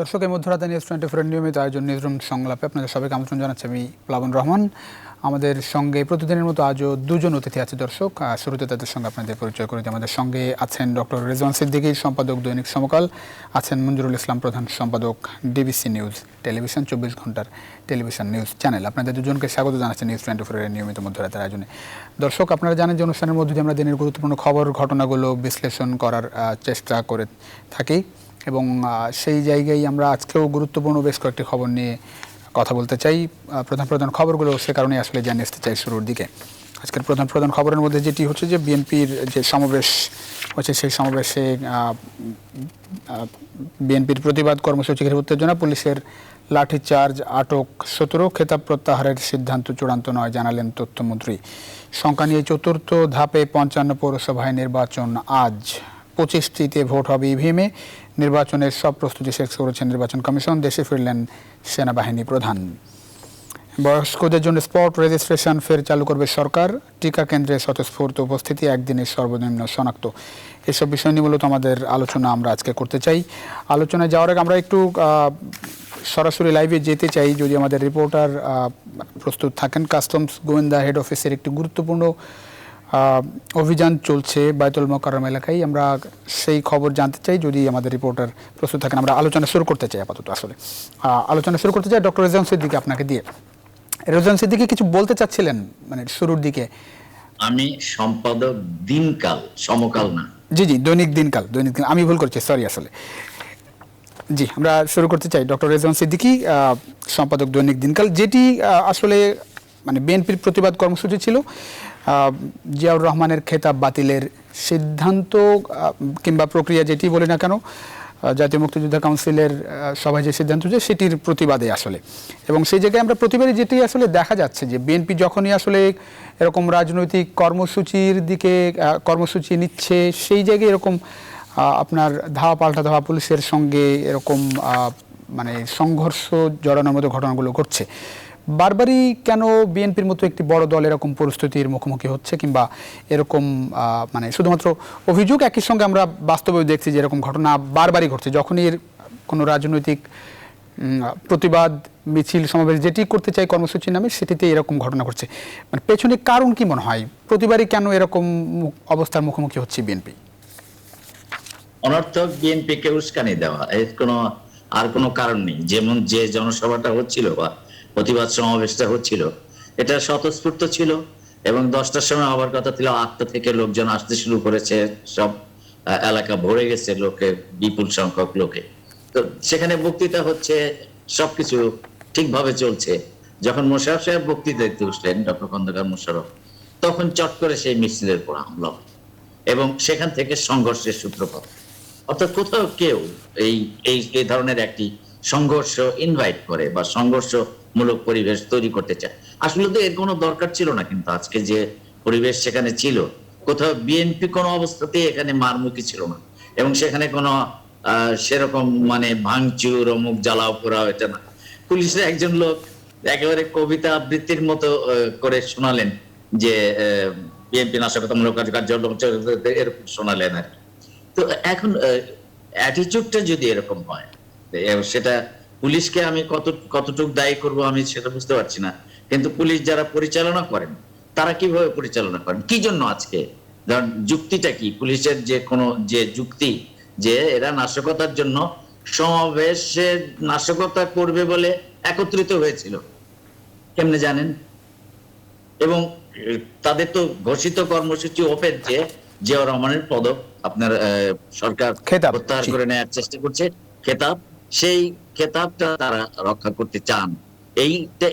দর্শক, এই মধ্যরাতে নিউজ 24 নিয়মিত আয়োজন নিউজরুম সংলাপে আপনাদের সবাইকে আমন্ত্রণ জানাচ্ছি আমি প্লাবন রহমান। আমাদের সঙ্গে প্রতিদিনের মতো আজও দুজন অতিথি আছে দর্শক। শুরুতে তাদের সঙ্গে আপনাদের পরিচয় করে দিই। আমাদের সঙ্গে আছেন ডক্টর রেজওয়ান সিদ্দিকী, সম্পাদক দৈনিক সমকাল, আছেন মঞ্জুরুল ইসলাম, প্রধান সম্পাদক ডিবিসি নিউজ টেলিভিশন, 24 ঘন্টার টেলিভিশন নিউজ চ্যানেল। আপনাদের দুজনকে স্বাগত জানাচ্ছি নিউজ 24 নিয়মিত মধ্যরাতের আয়োজনে। দর্শক, আপনারা জানেন যে অনুষ্ঠানের মধ্যে দিয়ে আমরা দিনের গুরুত্বপূর্ণ খবর ঘটনাগুলো বিশ্লেষণ করার চেষ্টা করে থাকি এবং সেই জায়গায় আমরা আজকেও গুরুত্বপূর্ণ বেশ কয়েকটি খবর নিয়ে কথা বলতে চাই। প্রধান খবরগুলো সে কারণে আসলে জানিয়ে আসতে চাই শুরুর দিকে। আজকের প্রধান খবরের মধ্যে যেটি হচ্ছে যে বিএনপির যে সমাবেশ হচ্ছে সেই সমাবেশে বিএনপির প্রতিবাদ কর্মসূচি ঘিরে উত্তেজনা, পুলিশের লাঠিচার্জ, আটক 17, খেতাব প্রত্যাহারের সিদ্ধান্ত চূড়ান্ত নয় জানালেন তথ্যমন্ত্রী। শঙ্কা নিয়ে চতুর্থ ধাপে 55 পৌরসভায় নির্বাচন আজ, 25টিতে ভোট হবে ইভিএমে। নির্বাচনের সব প্রস্তুতি শেষ করেছে নির্বাচন কমিশন। দেশে ফিরলেন সেনাবাহিনী প্রধান। বয়স্কদের জন্য স্পট রেজিস্ট্রেশন ফের চালু করবে সরকার। টিকা কেন্দ্রে স্বতঃস্ফূর্ত উপস্থিতি, একদিনের সর্বনিম্ন শনাক্ত। এসব বিষয় নিয়ে মূলত আমাদের আলোচনা আমরা আজকে করতে চাই। আলোচনায় যাওয়ার আগে আমরা একটু সরাসরি লাইভে যেতে চাই, যদি আমাদের রিপোর্টার প্রস্তুত থাকেন। কাস্টমস গোয়েন্দা হেড অফিসের একটি গুরুত্বপূর্ণ অভিযান চলছে বায়তুল মোকাররম এলাকায়। আমরা সেই খবর জানতে চাই, যদি আমাদের রিপোর্টার প্রস্তুত থাকেন। আমরা আলোচনা শুরু করতে চাই আপাতত। আসলে আলোচনা শুরু করতে চাই ডক্টর রেজওয়ান সিদ্দিকী, আপনাকে দিয়ে। রেজওয়ান সিদ্দিকী কিছু বলতে চাচ্ছিলেন মানে শুরুর দিকে? আমি সম্পাদক দিনকাল, সমকাল না। জি, দৈনিক দিনকাল, আমি ভুল করছি, সরি। আসলে জি, আমরা শুরু করতে চাই। ডক্টর রেজওয়ান সিদ্দিকী, সম্পাদক দৈনিক দিনকাল, যেটি আসলে মানে বিএনপির প্রতিবাদ কর্মসূচি ছিল জিয়াউর রহমানের খেতাব বাতিলের সিদ্ধান্ত কিংবা প্রক্রিয়া যেটি বলি না কেন, জাতীয় মুক্তিযোদ্ধা কাউন্সিলের সভায় যে সিদ্ধান্ত হয়েছে সেটির প্রতিবাদে আসলে। এবং সেই জায়গায় আমরা প্রতিবাদে যেটি আসলে দেখা যাচ্ছে যে বিএনপি যখনই আসলে এরকম রাজনৈতিক কর্মসূচির দিকে কর্মসূচি নিচ্ছে, সেই জায়গায় এরকম আপনার ধাওয়া পাল্টা ধাওয়া, পুলিশের সঙ্গে এরকম মানে সংঘর্ষ জড়ানোর মতো ঘটনাগুলো ঘটছে। বারবারই কেন বিএনপির মতো একটি বড় দল এরকম পরিস্থিতির মুখোমুখি হচ্ছে, কিংবা এরকম মানে শুধুমাত্র অভিযোগ, একই সঙ্গে আমরা বাস্তবে দেখছি যে এরকম ঘটনা বারবারই ঘটছে। যখনই কোনো রাজনৈতিক প্রতিবাদ মিছিল সমাবেশ যেটি করতে চাই কর্মসূচির নামে, সেটিতে এরকম ঘটনা ঘটছে। মানে পেছনে কারণ কি মনে হয়? প্রতিবারই কেন এরকম অবস্থার মুখোমুখি হচ্ছে বিএনপি? অনর্থক বিএনপিকে উস্কানি দেওয়া, এর কোনো কারণ নেই। যেমন যে জনসভাটা হচ্ছিল বা প্রতিবাদ সমাবেশটা হচ্ছিল, এটা স্বতঃস্ফূর্ত ছিল এবং 10টার সময় হওয়ার কথা ছিল। 8টা থেকে লোকজন আসতে শুরু করেছে, সব এলাকা ভরে গেছে লোকে, বিপুল সংখ্যক লোকে। তো সেখানে বক্তৃতা হচ্ছে, সবকিছু ঠিকভাবে চলছে। যখন মোশাররফ সাহেব বক্তৃতা দিতে বসলেন, ডক্টর খন্দকার মোশাররফ, তখন চট করে সেই মিছিলের উপর হামলা এবং সেখান থেকে সংঘর্ষের সূত্রপাত। অর্থাৎ কোথাও কেউ এই ধরনের একটি সংঘর্ষ ইনভাইট করে বা সংঘর্ষমূলক পরিবেশ তৈরি করতে চায়। আসলে তো এর কোনো দরকার ছিল না, কিন্তু আজকে যে পরিবেশ সেখানে ছিল, কোথাও বিএনপি কোনো অবস্থাতেই এখানে মারমুখী ছিল না এবং সেখানে কোনো সেরকম মানে ভাঙচুর, মুখ জ্বালাও পোড়াও, এটা না। পুলিশের একজন লোক একেবারে কবিতা আবৃত্তির মতো করে শোনালেন যে বিএনপি নাশকতামূলক কার্যক্রম এরকম শোনালেন আর কি। তো এখন অ্যাটিটিউডটা যদি এরকম হয়, সেটা পুলিশকে আমি কতটুকু দায়ী করব আমি সেটা বুঝতে পারছি না। কিন্তু পুলিশ যারা পরিচালনা করেন, তারা কিভাবে পরিচালনা করেন, কি জন্য আজকে, ধর যুক্তিটা কি পুলিশের? যে কোনো যে যুক্তি যে এরা নাশকতার জন্য সমাবেশে নাশকতা করবে বলে একত্রিত হয়েছিল, কেমনে জানেন? এবং তাদের তো ঘোষিত কর্মসূচি ওপেন, যে জিয়াউর রহমানের পদক আপনার সরকার প্রত্যাহার করে নেওয়ার চেষ্টা করছে, খেতাব, সেই খেতাবটা তারা রক্ষা করতে চান।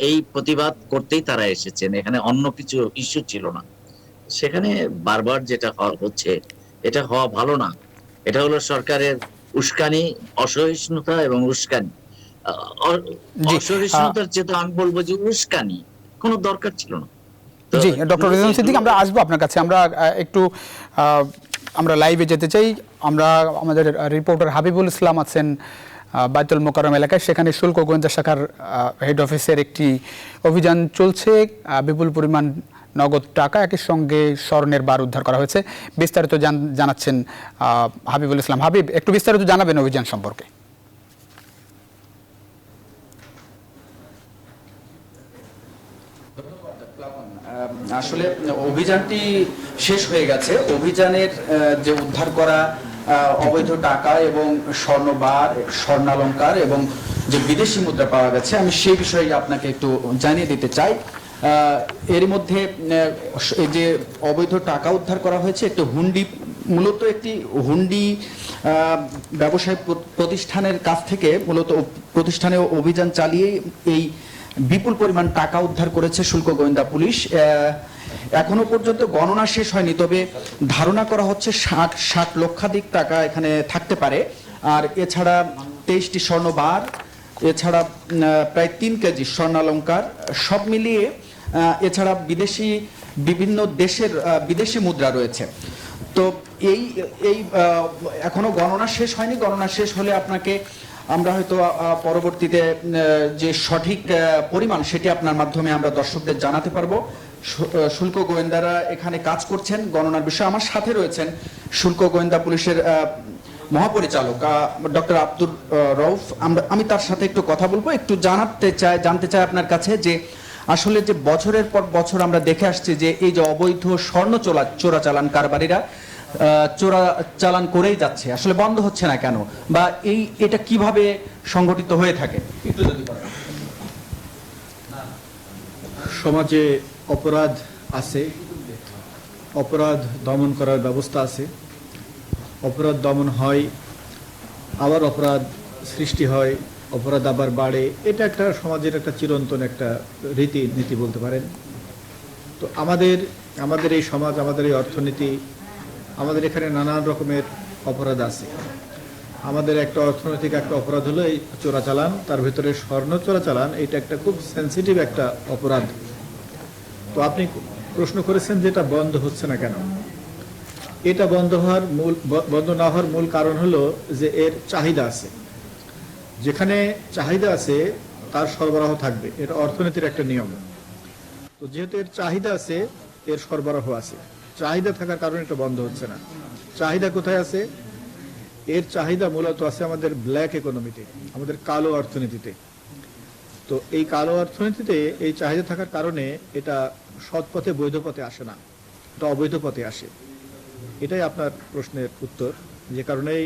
এই প্রতিবাদ করতেই তারা এসেছেন, এখানে অন্য কিছু ইস্যু ছিল না। সেখানে বারবার যেটা হচ্ছে, এটা হওয়া ভালো না। এটা হলো সরকারের উস্কানি, অসহিষ্ণুতা এবং উস্কানি। অসহিষ্ণুতার চেয়ে আমি বলবো যে উস্কানি, কোনো দরকার ছিল না। জি, ডক্টর রেজওয়ান সিদ্দিকী, আমরা আসবো আপনার কাছে। আমরা একটু আমরা লাইভে যেতে চাই। আমরা আমাদের রিপোর্টার হাবিবুল ইসলাম আছেন বায়তুল মোকাররম এলাকায়, সেখানে শুল্ক গোয়েন্দা শাখার হেড অফিসের একটি অভিযান চলছে। বিপুল পরিমাণ নগদ টাকা, একই সঙ্গে স্বর্ণের বার উদ্ধার করা হয়েছে। বিস্তারিত জানাচ্ছেন হাবিবুল ইসলাম। হাবিব, একটু বিস্তারিত জানাবেন অভিযান সম্পর্কে। আসলে অভিযানটি শেষ হয়ে গেছে। অভিযানের যে উদ্ধার করা অবৈধ টাকা এবং স্বর্ণবার, স্বর্ণালংকার এবং যে বিদেশি মুদ্রা পাওয়া গেছে, আমি সেই বিষয়ে আপনাকে একটু জানিয়ে দিতে চাই। এর মধ্যে এই যে অবৈধ টাকা উদ্ধার করা হয়েছে, একটি হুন্ডি, মূলত একটি হুন্ডি ব্যবসায় প্রতিষ্ঠানের কাছ থেকে মূলত প্রতিষ্ঠানে অভিযান চালিয়ে এই বিপুল পরিমাণ টাকা উদ্ধার করেছে শুল্ক গোয়েন্দা পুলিশ। এখনো পর্যন্ত গণনা শেষ হয়নি, তবে ধারণা করা হচ্ছে 60 লক্ষাধিক টাকা এখানে থাকতে পারে। আর এছাড়া 23টি স্বর্ণবার, এছাড়া প্রায় 3 কেজি স্বর্ণালংকার, সব মিলিয়ে এছাড়া বিভিন্ন দেশের বিদেশি মুদ্রা রয়েছে। তো এই এখনো গণনা শেষ হয়নি। গণনা শেষ হলে আপনাকে আমরা হয়তো পরবর্তীতে যে সঠিক পরিমাণ সেটি আপনার মাধ্যমে আমরা দর্শকদের জানাতে পারবো। শুল্ক গোয়েন্দারা এখানে কাজ করছেন গণনার বিষয়ে। আমার সাথে রয়েছেন শুল্ক গোয়েন্দা পুলিশের মহাপরিচালক ডক্টর আব্দুর রউফ। আমি তার সাথে একটু কথা বলবো, একটু জানতে চাই আপনার কাছে যে আসলে যে বছরের পর বছর আমরা দেখে আসছি যে এই যে অবৈধ স্বর্ণ চোরাচালান কারবারিরা চোরাচালান করেই যাচ্ছে, আসলে বন্ধ হচ্ছে না কেন, বা এটা কিভাবে সংগঠিত হয়ে থাকে একটু যদি বলেন। সমাজে অপরাধ আছে, অপরাধ দমন করার ব্যবস্থা আছে, অপরাধ দমন হয়, আবার অপরাধ সৃষ্টি হয়, অপরাধ আবার বাড়ে। এটা একটা সমাজের একটা চিরন্তন একটা রীতি বলতে পারেন। তো আমাদের এই সমাজ, আমাদের এই অর্থনীতি, আমাদের এখানে নানান রকমের অপরাধ আছে। আমাদের একটা অর্থনৈতিক একটা অপরাধ হলো এই চোরাচালান, তার ভিতরে স্বর্ণ চোরাচালান, এটা একটা খুব সেন্সিটিভ একটা অপরাধ। তো আপনি প্রশ্ন করেছেন যে এটা বন্ধ হচ্ছে না কেন। এটা বন্ধ না হওয়ার মূল কারণ হলো যে এর চাহিদা আছে। যেখানে চাহিদা আছে তার সরবরাহ থাকবে, এটা অর্থনীতির একটা নিয়ম। তো যেহেতু এর চাহিদা আছে, এর সরবরাহ আছে। চাহিদা থাকার কারণে এটা বন্ধ হচ্ছে না। চাহিদা কোথায় আছে? এর চাহিদা মূলত আছে আমাদের ব্ল্যাক ইকোনমিতে, আমাদের কালো অর্থনীতিতে। তো এই কালো অর্থনীতিতে এই চাহিদা থাকার কারণে এটা সৎ পথে, বৈধ পথে আসে না, এটা অবৈধ পথে আসে। এটাই আপনার প্রশ্নের উত্তর, যে কারণেই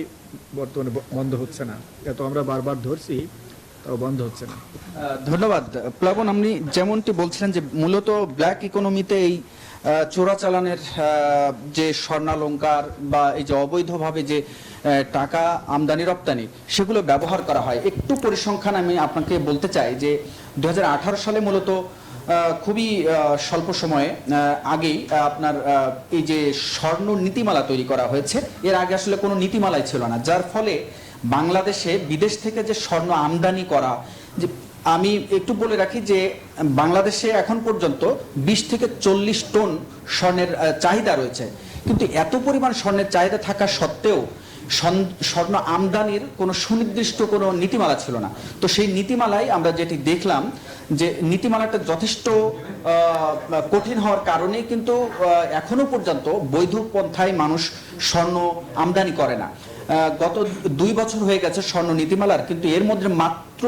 বর্তমানে বন্ধ হচ্ছে না। এত আমরা বারবার ধরছি, তাও বন্ধ হচ্ছে না। ধন্যবাদ প্লাবন। আপনি যেমনটি বলছিলেন যে মূলত ব্ল্যাক ইকোনমিতে এই চোরাচালানের যে স্বর্ণালংকার বা এই যে অবৈধভাবে যে টাকা আমদানি রপ্তানি সেগুলো ব্যবহার করা হয়। একটু পরিসংখ্যান আমি আপনাকে বলতে চাই যে 2018 সালে মূলত খুবই স্বল্প সময়ে আগেই আপনার এই যে স্বর্ণ নীতিমালা তৈরি করা হয়েছে। এর আগে আসলে কোনো নীতিমালাই ছিল না, যার ফলে বাংলাদেশে বিদেশ থেকে যে স্বর্ণ আমদানি করা, যে আমি একটু বলে রাখি যে বাংলাদেশে এখন পর্যন্ত 20 থেকে 40 টন স্বর্ণের চাহিদা রয়েছে, কিন্তু এত পরিমাণ স্বর্ণের চাহিদা থাকা সত্ত্বেও স্বর্ণ আমদানির কোনো সুনির্দিষ্ট কোনো নীতিমালা ছিল না। তো সেই নীতিমালায় আমরা যেটি দেখলাম যে নীতিমালাটা যথেষ্ট কঠিন হওয়ার কারণে কিন্তু এখনো পর্যন্ত বৈধ পন্থায় মানুষ স্বর্ণ আমদানি করে না। গত 2 বছর হয়ে গেছে স্বর্ণ নীতিমালার, কিন্তু এর মধ্যে মাত্র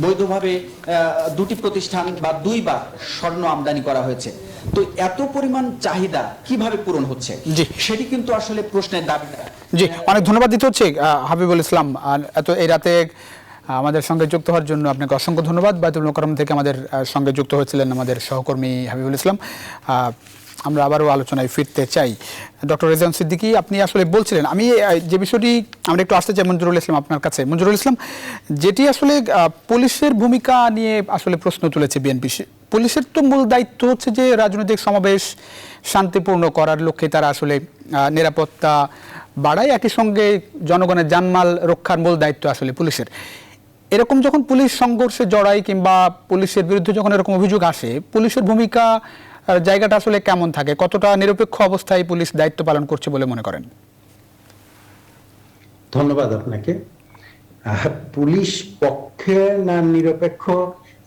বৈধভাবে দুটি প্রতিষ্ঠান বা 2 বার স্বর্ণ আমদানি করা হয়েছে। তো এত পরিমাণ চাহিদা কিভাবে পূরণ হচ্ছে, সেটি কিন্তু আসলে প্রশ্নের দাবি। জি, অনেক ধন্যবাদ দিতে হচ্ছে হাবিবুল ইসলাম। আর এত এই রাতে আমাদের সঙ্গে যুক্ত হওয়ার জন্য আপনাকে অসংখ্য ধন্যবাদ। বায়তুল মোকাররম থেকে আমাদের সঙ্গে যুক্ত হয়েছিলেন আমাদের সহকর্মী হাবিবুল ইসলাম। আমরা আবারও আলোচনায় ফিরতে চাই। ডক্টর রেজওয়ান সিদ্দিকী, আপনি আসলে বলছিলেন, আমি যে বিষয়টি আমরা একটু আসতে চাই মঞ্জুরুল ইসলাম আপনার কাছে। মঞ্জুরুল ইসলাম, যেটি আসলে পুলিশের ভূমিকা নিয়ে আসলে প্রশ্ন তুলেছে বিএনপি। পুলিশের তো মূল দায়িত্ব হচ্ছে যে রাজনৈতিক সমাবেশ শান্তিপূর্ণ করার লক্ষ্যে তারা আসলে নিরাপত্তা বাড়ায়, একই সঙ্গে জনগণের জানমাল রক্ষার মূল দায়িত্ব আসলে পুলিশের। এরকম যখন পুলিশ সংঘর্ষে জড়ায় কিংবা পুলিশের বিরুদ্ধে যখন এরকম অভিযোগ আসে, পুলিশের ভূমিকা জায়গাটা আসলে কেমন থাকে? কতটা নিরপেক্ষ অবস্থায় পুলিশ দায়িত্ব পালন করছে বলে মনে করেন? ধন্যবাদ আপনাকে। পুলিশ পক্ষে না নিরপেক্ষ,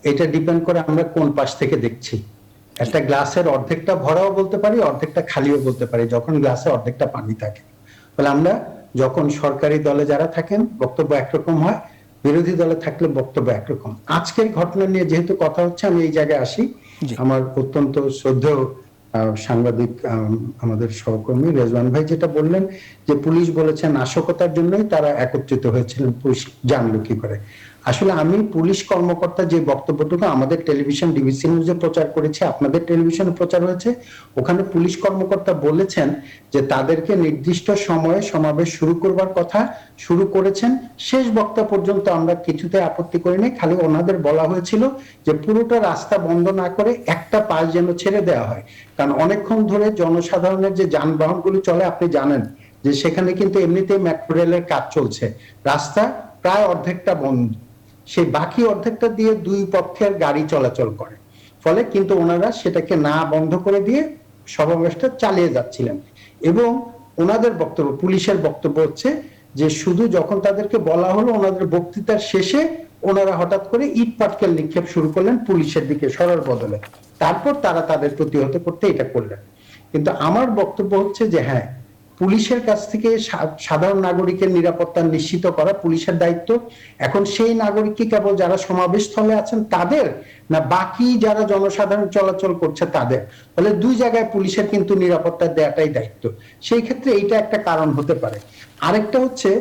এটা ডিপেন্ড করে আমরা কোন পাশ থেকে দেখছি। একটা গ্লাসের অর্ধেকটা ভরাও বলতে পারি, অর্ধেকটা খালিও বলতে পারি, যখন গ্লাসে অর্ধেকটা পানি থাকে। ফলে আমরা যখন সরকারি দলে যারা থাকেন বক্তব্য একরকম হয়, বিরোধী দলে থাকলে বক্তব্য একরকম। আজকের ঘটনা নিয়ে যেহেতু কথা হচ্ছে, আমি এই জায়গায় আসি। জি। আমার অত্যন্ত শ্রদ্ধেয় সাংবাদিক আমাদের সহকর্মী রেজওয়ান ভাই যেটা বললেন যে পুলিশ বলেছে নাশকতার জন্যই তারা একত্রিত হয়েছিলেন, পুলিশ জানলো কি করে। আসলে আমি পুলিশ কর্মকর্তা যে বক্তব্যটুকু আমাদের টেলিভিশন ডিবিসি নিউজে প্রচার করেছে, আপনাদের টেলিভিশনে প্রচার হয়েছে, ওখানে পুলিশ কর্মকর্তা বলেছেন যে তাদেরকে নির্দিষ্ট সময়ে সমাবেশ শুরু করবার কথা শুরু করেছেন। শেষ বক্তা পর্যন্ত আমরা কিছুতে আপত্তি করিনি, খালি ওনাদের বলা হয়েছিল যে পুরোটা রাস্তা বন্ধ না করে একটা পাশ যেন ছেড়ে দেওয়া হয়, কারণ অনেকক্ষণ ধরে জনসাধারণের যে যানবাহনগুলো চলে আপনি জানেন যে সেখানে কিন্তু এমনিতেই মেট্রো রেলের কাজ চলছে, রাস্তা প্রায় অর্ধেকটা বন্ধ, সেই বাকি অর্ধেকটা দিয়ে দুই পক্ষের গাড়ি চলাচল করে, ফলে কিন্তু ওনারা সেটাকে না বন্ধ করে দিয়ে সমাবেশটা চালিয়ে যাচ্ছিলেন। এবং ওনাদের বক্তব্য, পুলিশের বক্তব্য হচ্ছে যে শুধু যখন তাদেরকে বলা হলো, ওনাদের বক্তৃতার শেষে ওনারা হঠাৎ করে ইট পাটকেল নিক্ষেপ শুরু করলেন পুলিশের দিকে সরার বদলে, তারপর তারা তাদের প্রতিহত করতে এটা করলেন। কিন্তু আমার বক্তব্য হচ্ছে যে হ্যাঁ, পুলিশের কাছ থেকে সাধারণ নাগরিকের নিরাপত্তা নিশ্চিত করা পুলিশের দায়িত্ব। এখন সেই নাগরিক কি কেবল যারা সমাবেশ স্থলে আছেন তাদের, না বাকি যারা জনসাধারণ চলাচল করছে তাদের? ফলে দুই জায়গায় পুলিশের কিন্তু নিরাপত্তা দেওয়াটাই দায়িত্ব। সেই ক্ষেত্রে এইটা একটা কারণ হতে পারে। আরেকটা হচ্ছে,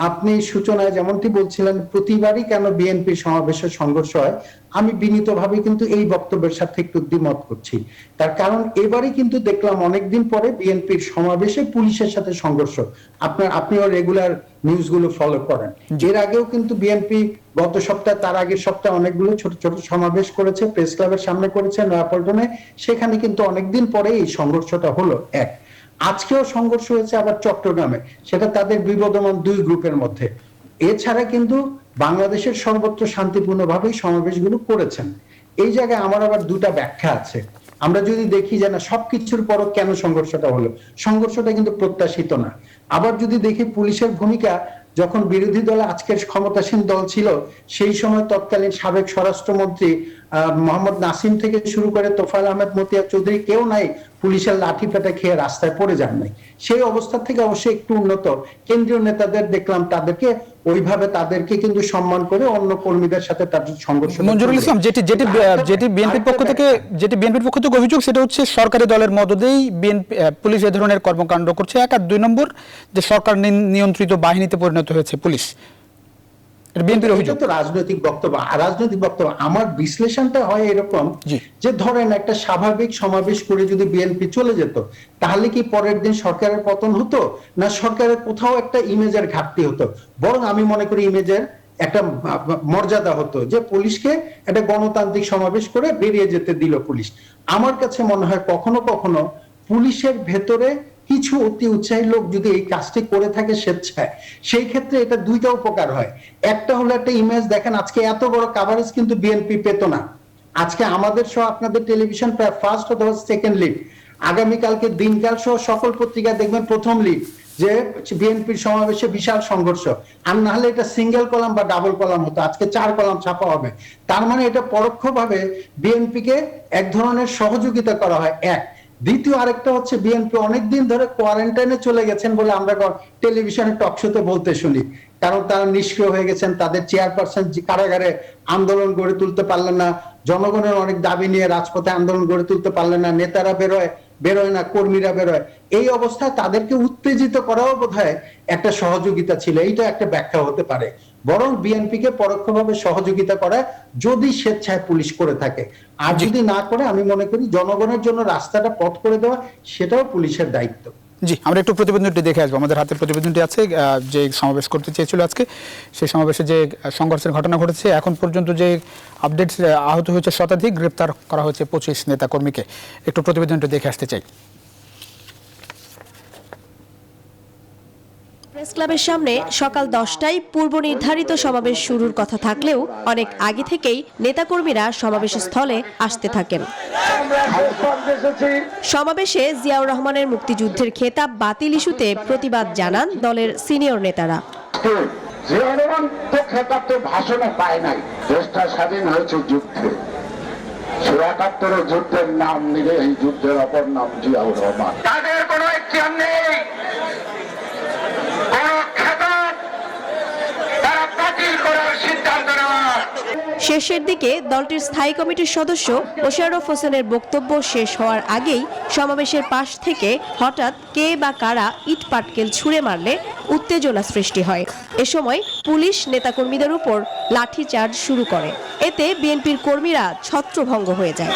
আপনি সূচনায় যেমনটি বলছিলেন প্রতিবারই কেন বিএনপির সমাবেশের সংঘর্ষ হয়, আমি বিনীতভাবে কিন্তু এই বক্তব্যের সাথে একটু দ্বিমত করছি। তার কারণ এবারই কিন্তু দেখলাম অনেকদিন পরে বিএনপির সমাবেশে পুলিশের সাথে সংঘর্ষ। আপনিও রেগুলার নিউজগুলো ফলো করেন, এর আগেও কিন্তু বিএনপি গত সপ্তাহে, তার আগের সপ্তাহে অনেকগুলো ছোট ছোট সমাবেশ করেছে, প্রেস ক্লাবের সামনে করেছে, নয়াপল্টনে, সেখানে কিন্তু অনেকদিন পরে এই সংঘর্ষটা হলো। এক, আজকেও সংঘর্ষ হয়েছে আবার চট্টগ্রামে, সেটা তাদের বিবদমান দুই গ্রুপের মধ্যে। এছাড়া কিন্তু বাংলাদেশের সর্বত্র শান্তিপূর্ণভাবেই সমাবেশগুলো করেছেন। এই জায়গায় আমার আবার দুটা ব্যাখ্যা আছে। আমরা যদি দেখি যে না সবকিছুর পরও কেন সংঘর্ষটা হলো, সংঘর্ষটা কিন্তু প্রত্যাশিত না। আবার যদি দেখি পুলিশের ভূমিকা, যখন বিরোধী দলে আজকের ক্ষমতাসীন দল ছিল সেই সময় তৎকালীন সাবেক স্বরাষ্ট্রমন্ত্রী মোহাম্মদ নাসিম থেকে শুরু করে তোফায়েল আহমেদ, মতিয়া চৌধুরী, কেউ নাই পুলিশের লাঠি পেটা খেয়ে রাস্তায় পড়ে যান নাই। সেই অবস্থা থেকে অবশ্যই একটু উন্নত। কেন্দ্রীয় নেতাদের দেখলাম তাদেরকে ওইভাবে তাদেরকে কিন্তু সম্মান করে অন্য কর্মীদের সাথে তাদের সংঘর্ষ। মঞ্জুরুল ইসলাম, যেটি বিএনপির পক্ষ থেকে অভিযোগ, সেটা হচ্ছে সরকারি দলের মদদেই বিএনপি পুলিশ এ ধরনের কর্মকাণ্ড করছে। এক আর দুই নম্বর, যে সরকার নিয়ন্ত্রিত বাহিনীতে পরিণত হয়েছে পুলিশ। বিএনপির অভিযোগ তো রাজনৈতিক বক্তব্য। আমার বিশ্লেষণটা হয় এরকম যে ধরেন একটা স্বাভাবিক সমাবেশ করে যদি বিএনপি চলে যেত, তাহলে কি পরের দিন সরকারের পতন হতো, না সরকারের কোথাও একটা ইমেজের ঘাটতি হতো? বরং আমি মনে করি ইমেজের একটা মর্যাদা হতো, যে পুলিশকে একটা গণতান্ত্রিক সমাবেশ করে বেরিয়ে যেতে দিল পুলিশ। আমার কাছে মনে হয় কখনো কখনো পুলিশের ভেতরে কিছু অতি উৎসাহী লোক যদি এই কাজটি করে থাকে স্বেচ্ছায়, সেই ক্ষেত্রে এটা দুইটা উপকার হয়। একটা হলো একটা ইমেজ, দেখেন আজকে এত বড় কাভারেজ কিন্তু বিএনপি পেত না। আজকে আমাদের সহ আপনাদের টেলিভিশন প্রায় ফার্স্ট অথবা সেকেন্ড লিড, আগামীকালকে দিনকাল সহ সকল পত্রিকা দেখবেন প্রথম লিড, যে বিএনপির সমাবেশে বিশাল সংঘর্ষ। আর না হলে এটা সিঙ্গেল কলাম বা ডাবল কলাম হতো, আজকে 4 কলাম ছাপা হবে। তার মানে এটা পরোক্ষভাবে বিএনপিকে এক ধরনের সহযোগিতা করা হয়। এক, দ্বিতীয় আরেকটা হচ্ছে বিএনপি অনেকদিন ধরে কোয়ারেন্টাইনে চলে গেছেন বলে আমরা টেলিভিশনে টক শোতে বলতে শুনি, কারণ তারা নিষ্ক্রিয় হয়ে গেছেন, তাদের চেয়ারপারসন কারাগারে আন্দোলন গড়ে তুলতে পারলেন না, জনগণের অনেক দাবি নিয়ে রাজপথে আন্দোলন গড়ে তুলতে পারলেন না, নেতারা বেরোয় না, কর্মীরা বেরোয়। এই অবস্থায় তাদেরকে উত্তেজিত করাও বোধহয় একটা সহযোগিতা ছিল, এইটা একটা ব্যাখ্যা হতে পারে। বরং বিএনপিকে পরোক্ষভাবে সহযোগিতা করা যদি স্বেচ্ছায় পুলিশ করে থাকে, আর যদি না করে আমি মনে করি জনগণের জন্য রাস্তাটা পথ করে দেওয়া সেটাও পুলিশের দায়িত্ব। জি, আমরা একটু প্রতিবেদনটি দেখে আসবো। আমাদের হাতে প্রতিবেদনটি আছে, যে সমাবেশ করতে চেয়েছিল আজকে, সেই সমাবেশে যে সংঘর্ষের ঘটনা ঘটেছে, এখন পর্যন্ত যে আপডেট, আহত হয়েছে শতাধিক, গ্রেপ্তার করা হয়েছে 25 নেতা কর্মীকে। একটু প্রতিবেদনটি দেখে আসতে চাই। প্রেস ক্লাবের সামনে সকাল 10টায় পূর্ব নির্ধারিত সমাবেশ শুরুর কথা থাকলেও অনেক আগে থেকেই নেতাকর্মীরা সমাবেশ স্থলে আসতে থাকেন। সমাবেশে জিয়াউর রহমানের মুক্তিযুদ্ধের খেতাব বাতিল ইস্যুতে প্রতিবাদ জানান দলের সিনিয়র নেতারা। জিয়াউর রহমান তো খেতাব তো ভাষণে পায় নাই, দেশটা স্বাধীন হয়েছে যুদ্ধে। ৭৭ যুদ্ধের নাম নিলে এই যুদ্ধের অপর নাম জিয়াউর রহমান। তাদের কোনো ইচ্ছা নেই তারা বাতিল করার সিদ্ধান্ত শেষের দিকে দলটির স্থায়ী কমিটির সদস্য মোশাররফ হোসেনের বক্তব্য শেষ হওয়ার আগেই সমাবেশের পাশ থেকে হঠাৎ কে বা কারা ইট পাটকেল ছুঁড়ে মারলে উত্তেজনা সৃষ্টি হয়। এ সময় পুলিশ নেতাকর্মীদের উপর লাঠিচার্জ শুরু করে। এতে বিএনপির কর্মীরা ছত্রভঙ্গ হয়ে যায়।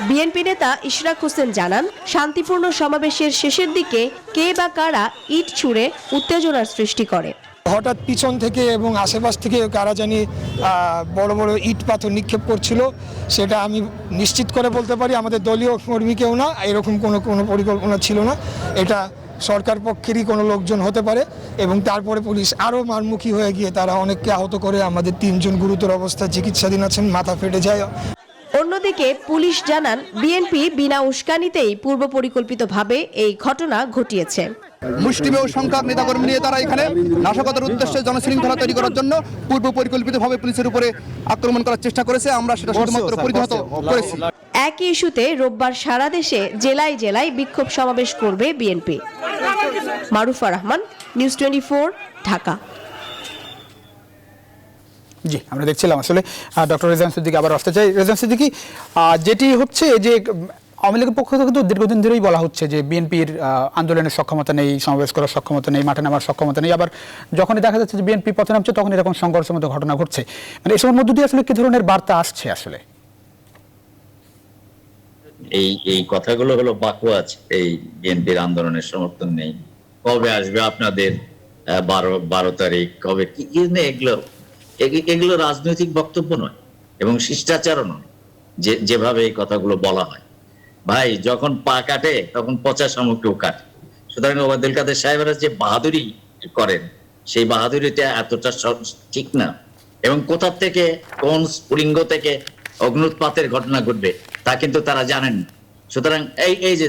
বিএনপি নেতা ইশরাক হোসেন জানান, শান্তিপূর্ণ সমাবেশের শেষের দিকে কে বা কারা ইট ছুঁড়ে উত্তেজনার সৃষ্টি করে। হঠাৎ পিছন থেকে এবং আশেপাশ থেকে কারা জানি বড় বড় ইট পাথর নিক্ষেপ করছিল, সেটা আমি নিশ্চিত করে বলতে পারি আমাদের দলীয় কর্মী কেউ না, এরকম কোনো পরিকল্পনা ছিল না। এটা সরকার পক্ষেরই কোনো লোকজন হতে পারে এবং তারপরে পুলিশ আরও মারমুখী হয়ে গিয়ে তারা অনেককে আহত করে। আমাদের 3 জন গুরুতর অবস্থায় চিকিৎসাধীন আছেন, মাথা ফেটে যায়। অন্যদিকে পুলিশ জানান, বিএনপি বিনা উস্কানিতেই পূর্ব পরিকল্পিতভাবে এই ঘটনা ঘটিয়েছে। মুষ্টিমেয় সংখ্যক নেতাকর্মী নিয়ে তারা এখানে নাশকতার উদ্দেশ্যে জনশৃঙ্খলা তৈরি করার জন্য পূর্ব পরিকল্পিতভাবে পুলিশের উপরে আক্রমণ করার চেষ্টা করেছে। আমরা সেটা শুধুমাত্র প্রতিহত করেছি। একই ইস্যুতে রোববার সারা দেশে জেলায় জেলায় বিক্ষোভ সমাবেশ করবে বিএনপি। মারুফা রহমান, নিউজ 24, ঢাকা। জি, আমরা দেখছিলাম আসলে ডক্টর রেজওয়ান সিদ্দিকী আবার আসতে চাই। রেজওয়ান সিদ্দিকী, যেটি হচ্ছে যে আওয়ামী লীগের পক্ষ থেকে তো দীর্ঘদিন ধরেই বলা হচ্ছে যে বিএনপির আন্দোলনের সক্ষমতা নেই, সমাবেশ করার সক্ষমতা নেই, মাঠে নামার সক্ষমতা নেই। আবার যখনই দেখা যাচ্ছে যে বিএনপি পথে নামছে তখন এরকম সংঘর্ষের মতো ঘটনা ঘটছে। মানে এসবের মধ্য দিয়ে আসলে কি ধরনের বার্তা আসছে আসলে? এই কথাগুলো হলো বাকওয়াজ। এই বিএনপির আন্দোলনের সমর্থন নেই, কবে আসবে আপনাদের 12 তারিখ, কবে কি এগুলো রাজনৈতিক বক্তব্য নয় এবং শিষ্টাচারও নয় যেভাবে এই কথাগুলো বলা হয়। ভাই, যখন পা কাটে তখন পচা সামগ্রীও কাটে। সুতরাং ওবায়দুল কাদের সাহেবরা যে বাহাদুরি করেন, সেই বাহাদুরিটা এতটা ঠিক না। এবং কোথা থেকে কোন স্ফুলিঙ্গ থেকে অগ্নুৎপাতের ঘটনা ঘটবে তা কিন্তু তারা জানেন না। সুতরাং এই যে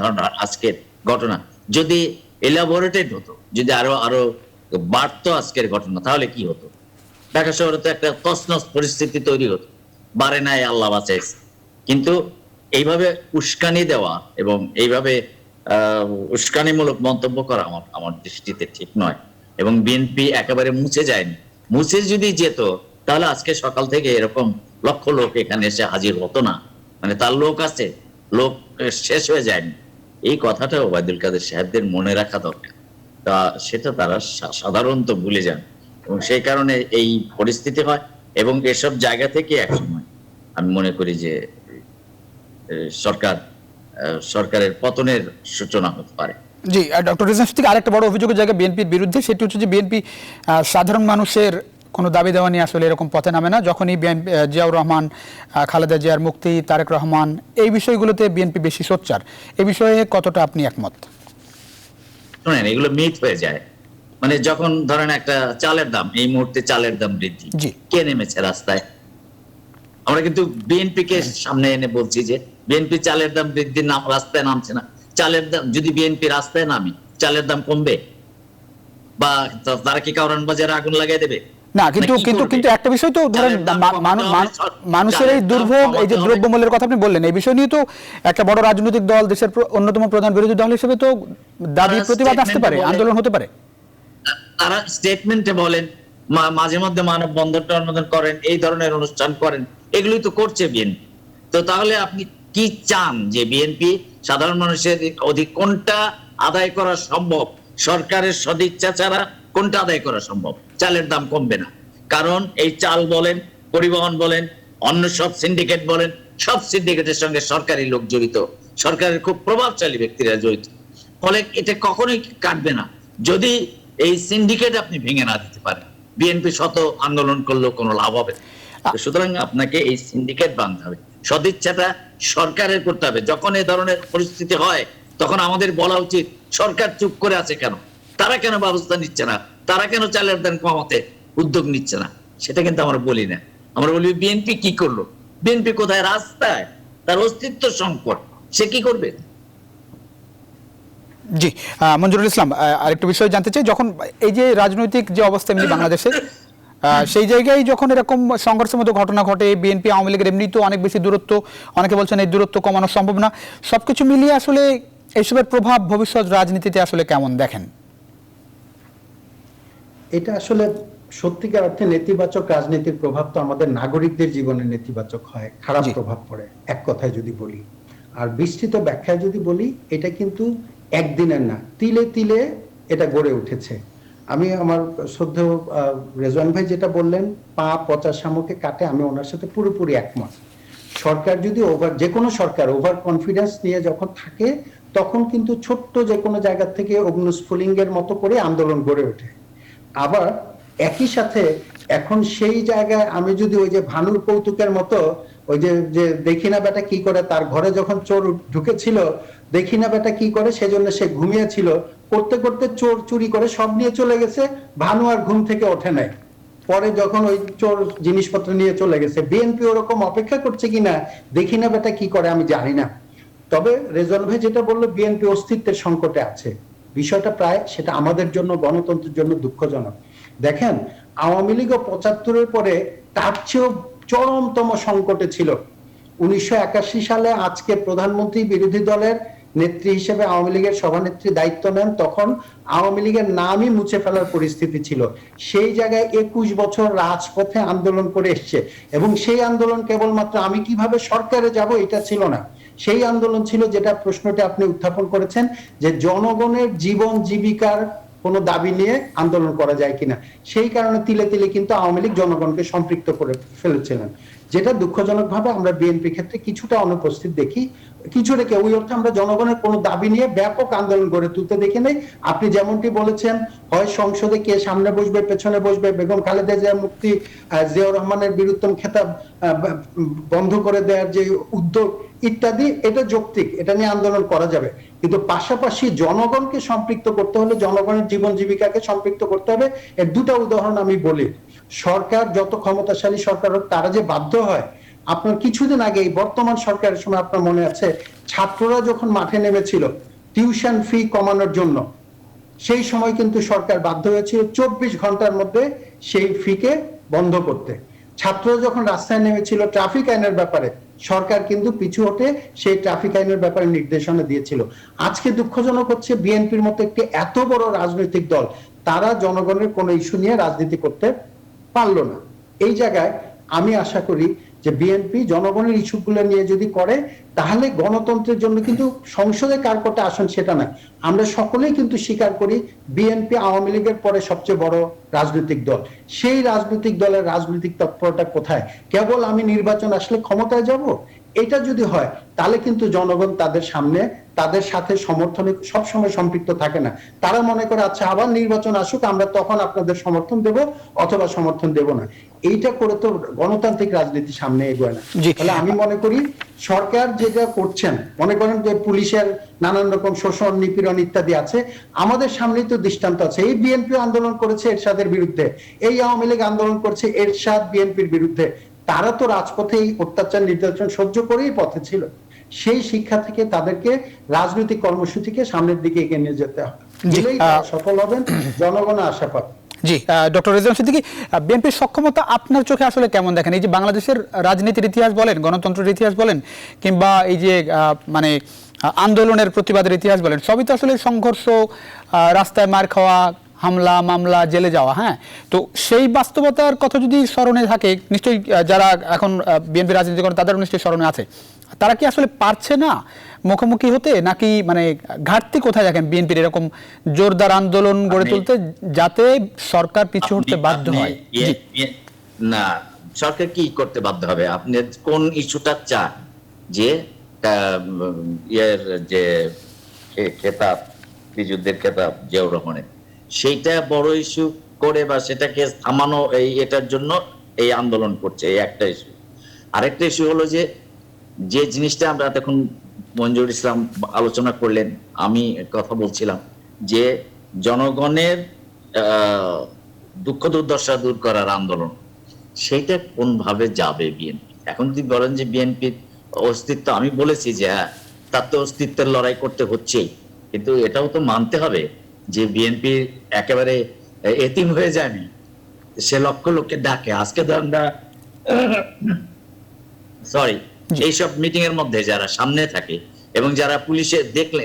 ধরুন আজকের ঘটনা যদি এলাবোরেটেড হতো, যদি আরো বাড়তো আজকের ঘটনা, তাহলে কি হতো? ঢাকা শহরে তো একটা তছনছ পরিস্থিতি তৈরি হতো। বারে নাই, আল্লাহ বাঁচাইছে। কিন্তু এইভাবে উস্কানি দেওয়া এবং এইভাবে উস্কানিমূলক মন্তব্য করা আমার দৃষ্টিতে ঠিক নয়। এবং বিএনপি একেবারে মুছে যায়নি। মুছে যদি যেত তাহলে আজকে সকাল থেকে এরকম লক্ষ লোক এখানে এসে হাজির হতো না। মানে তার লোক আছে, লোক শেষ হয়ে যায়নি। এই কথাটা ওবায়দুল কাদের সাহেবদের মনে রাখা দরকার। তা সেটা তারা সাধারণত ভুলে যান এবং সেই কারণে এই পরিস্থিতি হয়। এবং এসব জায়গা থেকে একসময় আমি মনে করি যে সরকারের পতনের সূচনা হতে পারে। জি, ডক্টর রেজওয়ান সিদ্দিকী, আরেকটা বড় অভিযোগের জায়গা বিএনপির বিরুদ্ধে, সেটি হচ্ছে যে বিএনপি সাধারণ মানুষের কোনো দাবি দেওয়া নিয়ে আসলে এরকম পথে নামে না। যখনই জিয়াউর রহমান, খালেদা জিয়ার মুক্তি, তারেক রহমান, এই বিষয়গুলোতে বিএনপি বেশি সোচ্চার। এই বিষয়ে কতটা আপনি একমত? শোনেন, এগুলো মিথ হয়ে যায়। মানে যখন ধরেন একটা চালের দাম, এই মুহূর্তে চালের দাম বৃদ্ধি, কে নেমেছে রাস্তায়? আমরা কিন্তু বিএনপি কে সামনে এনে বলছি যে বিএনপি চালের দাম বৃদ্ধির নাম রাস্তায় নামছে না। চালের দাম যদি বিএনপি রাস্তায় নামি, চালের দাম কমবে? বা তারা কি কারণ বাজারে আগুন লাগিয়ে দেবে? না, কিন্তু একটা বিষয় তো ধরেন মানুষের এই দুর্ভোগ, এই যে দ্রব্যমূল্যের কথা আপনি বললেন, এই বিষয় নিয়ে তো একটা বড় রাজনৈতিক দল, দেশের অন্যতম প্রধান বিরোধী দল হিসেবে তো দাবি প্রতিবাদ আসতে পারে, আন্দোলন হতে পারে। তারা স্টেটমেন্টে বলেন, মাঝে মধ্যে মানববন্ধন করেন, এই ধরনের অনুষ্ঠান করেন, এগুলোই তো করছে বিএনপি। তো তাহলে আপনি কি চান যে বিএনপি সাধারণ মানুষের অধিক কোনটা আদায় করা সম্ভব? সরকারের সদিচ্ছা ছাড়া কোনটা আদায় করা সম্ভব? চালের দাম কমবে না, কারণ এই চাল বলেন, পরিবহন বলেন, অন্য সব সিন্ডিকেট বলেন, সব সিন্ডিকেটের সঙ্গে সরকারি লোক জড়িত, সরকারের খুব প্রভাবশালী ব্যক্তিরা জড়িত। ফলে এটা কখনোই কাটবে না যদি এই সিন্ডিকেট আপনি ভেঙে না দিতে পারেন। বিএনপি শত আন্দোলন করলেও কোনো লাভ হবে না। সুতরাং আপনাকে এই সিন্ডিকেট ভাঙতে হবে, সদিচ্ছাটা সরকারের করতে হবে। যখন এই ধরনের পরিস্থিতি হয় তখন আমাদের বলা উচিত সরকার চুপ করে আছে কেন, তারা কেন ব্যবস্থা নিচ্ছে না, তারা কেন চালের দাম কমাতে উদ্যোগ নিচ্ছে না, সেটা কিন্তু আমরা বলি না। আমরা বলি বিএনপি কি করলো? বিএনপি কোথায়? রাস্তায়, তার অস্তিত্ব সংকট, সে কি করবে? জি, মঞ্জুরুল ইসলাম, আরেকটু বিষয় জানতে চাই, যখন এই যে রাজনৈতিক যে অবস্থা এমনি বাংলাদেশে, সেই জায়গায় যখন এরকম সংঘর্ষের মতো ঘটনা ঘটে, বিএনপি আওয়ামী লীগের এমনি তো অনেক বেশি দূরত্ব, অনেকে বলছেন এই দূরত্ব কমানো সম্ভব না, সবকিছু মিলিয়ে আসলে এইসবের প্রভাব ভবিষ্যৎ রাজনীতিতে আসলে কেমন দেখেন? এটা আসলে সত্যিকার অর্থে নেতিবাচক রাজনীতির প্রভাব তো আমাদের নাগরিকদের জীবনে নেতিবাচক হয়, খারাপ জি। প্রভাব পড়ে, এক কথায় যদি বলি। আর বিস্তৃত ব্যাখ্যায় যদি বলি, এটা কিন্তু একদিনের না, তিলে তিলে এটা গড়ে উঠেছে। আমি আমার শ্রদ্ধেয় রেজওয়ান ভাই যেটা বললেন, পা পচা শামুকে কাটে, আমি ওনার সাথে পুরোপুরি একমত। সরকার যদি যে কোনো সরকার ওভার কনফিডেন্স নিয়ে যখন থাকে, তখন কিন্তু ছোট্ট যে কোনো জায়গা থেকে অগ্নুস্ফুলিঙ্গের মতো করে আন্দোলন গড়ে ওঠে। আবার একই সাথে এখন সেই জায়গায় আমি যদি ওই যে ভানুর কৌতুকের মতো ওই যে দেখি না বেটা কি করে, তার ঘরে যখন চোর ঢুকেছিল, দেখি না বেটা কি করে, সেজন্য সে ঘুমিয়েছিল, করতে করতে চোর চুরি করে সব নিয়ে চলে গেছে, ভানু আর ঘুম থেকে ওঠে নাই। পরে যখন ওই চোর জিনিসপত্র নিয়ে চলে গেছে, বিএনপি ওরকম অপেক্ষা করছে কিনা দেখি না বেটা কি করে আমি জানি না। তবে রেজওয়ান ভাই যেটা বললো, বিএনপি অস্তিত্বের সংকটে আছে, বিষয়টা প্রায় সেটা আমাদের জন্য, গণতন্ত্রের জন্য দুঃখজনক। দেখেন, আওয়ামী লীগ ৭৫-এর পরে তার চেয়েও চরমতম সংকটে ছিল। ১৯৮১ সালে আজকে প্রধানমন্ত্রী বিরোধী দলের নেত্রী হিসেবে আওয়ামী লীগের সভানেত্রী দায়িত্ব নেন, তখন আওয়ামী লীগের নামই মুছে ফেলার পরিস্থিতি ছিল। সেই জায়গায় ২১ বছর রাজপথে আন্দোলন করে এসছে, এবং সেই আন্দোলন কেবলমাত্র আমি কিভাবে সরকারে যাব এটা ছিল না। সেই আন্দোলন ছিল, যেটা প্রশ্নটা আপনি উত্থাপন করেছেন, যে জনগণের জীবন জীবিকার কোনো দাবি নিয়ে আন্দোলন করা যায় কিনা। সেই কারণে তিলে তিলে কিন্তু আওয়ামী লীগ জনগণকে সম্পৃক্ত করে ফেলেছিলেন, যেটা দুঃখজনকভাবে আমরা বিএনপি ক্ষেত্রে কিছুটা অনুপস্থিত দেখি। কিছু রেখে ওই অর্থে আমরা জনগণের কোনো দাবি নিয়ে ব্যাপক আন্দোলন গড়ে তুলতে দেখি নাই। আপনি যেমনটি বলেছেন, হয় সংসদে কে সামনে বসবে পেছনে বসবে, বেগম খালেদা জিয়ার মুক্তি, জিয়াউর রহমানের বীরুত্তম খেতাব বন্ধ করে দেওয়ার যে উদ্যোগ ইত্যাদি, এটা যৌক্তিক, এটা নিয়ে আন্দোলন করা যাবে। কিন্তু পাশাপাশি জনগণকে সম্পৃক্ত করতে হলে, জনগণের জীবন জীবিকাকে সম্পৃক্ত করতে হবে। এর দুটো উদাহরণ আমি বলি। সরকার যত ক্ষমতাশালী সরকার হোক, তারা যে বাধ্য হয়, আপনার কিছুদিন আগে এই বর্তমান সরকারের সময় আপনার মনে আছে, ছাত্ররা যখন মাঠে নেমেছিল টিউশন ফি কমানোর জন্য, সেই সময় কিন্তু সরকার বাধ্য হয়েছিল ২৪ ঘন্টার মধ্যে সেই ফিকে বন্ধ করতে। ছাত্ররা যখন রাস্তায় নেমেছিল ট্রাফিক আইনের ব্যাপারে, সরকার কিন্তু পিছু হটে সেই ট্রাফিক আইনের ব্যাপারে নির্দেশনা দিয়েছিল। আজকে দুঃখজনক হচ্ছে, বিএনপির মতো একটি এত বড় রাজনৈতিক দল, তারা জনগণের কোনো ইস্যু নিয়ে রাজনীতি করতে পারলো না। এই জায়গায় আমি আশা করি যে বিএনপি জনগণের ইস্যুগুলো নিয়ে যদি করে, তাহলে গণতন্ত্রের জন্য কিন্তু সংসদে কার কটা আসন সেটা না, আমরা সকলেই কিন্তু স্বীকার করি বিএনপি আওয়ামী লীগের পরে সবচেয়ে বড় রাজনৈতিক দল। সেই রাজনৈতিক দলের রাজনৈতিক তৎপরতা কোথায়? কেবল আমি নির্বাচন আসলে ক্ষমতায় যাব, এটা যদি হয়, তাহলে কিন্তু জনগণ তাদের সামনে, তাদের সাথে সমর্থনে সবসময় সম্পৃক্ত থাকে না। তারা মনে করে, আচ্ছা আবার নির্বাচন আসুক, আমরা তখন আপনাদের সমর্থন দেব অথবা সমর্থন দেব না। এইটা করে তো গণতান্ত্রিক রাজনীতি সামনে এগোয় না। তাহলে আমি মনে করি সরকার যেটা করছেন, মনে করেন যে পুলিশের নানান রকম শোষণ নিপীড়ন ইত্যাদি আছে, আমাদের সামনেই তো দৃষ্টান্ত আছে। এই বিএনপি আন্দোলন করেছে এরশাদের বিরুদ্ধে, এই আওয়ামী লীগ আন্দোলন করছে এরশাদ বিএনপির বিরুদ্ধে। তারা তো রাজপথে এই অত্যাচার নির্যাতন সহ্য করেই পথে ছিল। সেই শিক্ষা থেকে তাদেরকে রাজনৈতিক কর্মসূচিকে সামনের দিকে এগিয়ে নিয়ে যেতে হবে, গেলেই তারা সফল হবেন, জনগণ আশা পাবে। জি, ডক্টর রেজওয়ান সিদ্দিকী, বিএনপির সক্ষমতা আপনার চোখে আসলে কেমন দেখেন? এই যে বাংলাদেশের রাজনীতির ইতিহাস বলেন, গণতন্ত্রের ইতিহাস বলেন, কিংবা এই যে মানে আন্দোলনের প্রতিবাদের ইতিহাস বলেন, সবই তো আসলে সংঘর্ষ, রাস্তায় মার খাওয়া, হামলা মামলা, জেলে যাওয়া। হ্যাঁ, তো সেই বাস্তবতার কথা যদি স্মরণে থাকে, নিশ্চয়ই যারা এখন বিএনপি রাজনীতি করেন তাদেরও নিশ্চয়ই স্মরণে আছে। তারা কি আসলে পারছে না মুখোমুখি হতে, নাকি মানে ঘাটতি কোথায় দেখেন বিএনপির এরকম জোরদার আন্দোলন গড়ে তুলতে, যাতে সরকার পিছু হটতে বাধ্য হয়? না, সরকার কি করতে বাধ্য হবে? আপনি কোন ইস্যুটা চান? যে যে খেতাব, যুদ্ধের খেতাব জিয়াউর রহমানের, সেইটা বড় ইস্যু করে বা সেটাকে থামানো, এটার জন্য এই আন্দোলন করছে, এই একটা ইস্যু। আরেকটা ইস্যু হলো যে জিনিসটা আমরা এখন মঞ্জুর ইসলাম আলোচনা করলেন, আমি কথা বলছিলাম যে জনগণের দুঃখ দুর্দশা দূর করার আন্দোলন, সেইটা কোন ভাবে যাবে বিএনপি? এখন যদি বলেন যে বিএনপির অস্তিত্ব, আমি বলেছি যে হ্যাঁ, তার তো অস্তিত্বের লড়াই করতে হচ্ছেই, কিন্তু এটাও তো মানতে হবে যে বিএনপি একেবারে এতিম হয়ে যায়নি, সে লক্ষ লোককে ডাকে। আজকে তো আমরা এইসব মিটিং এর মধ্যে যারা সামনে থাকে এবং যারা পুলিশে দেখলে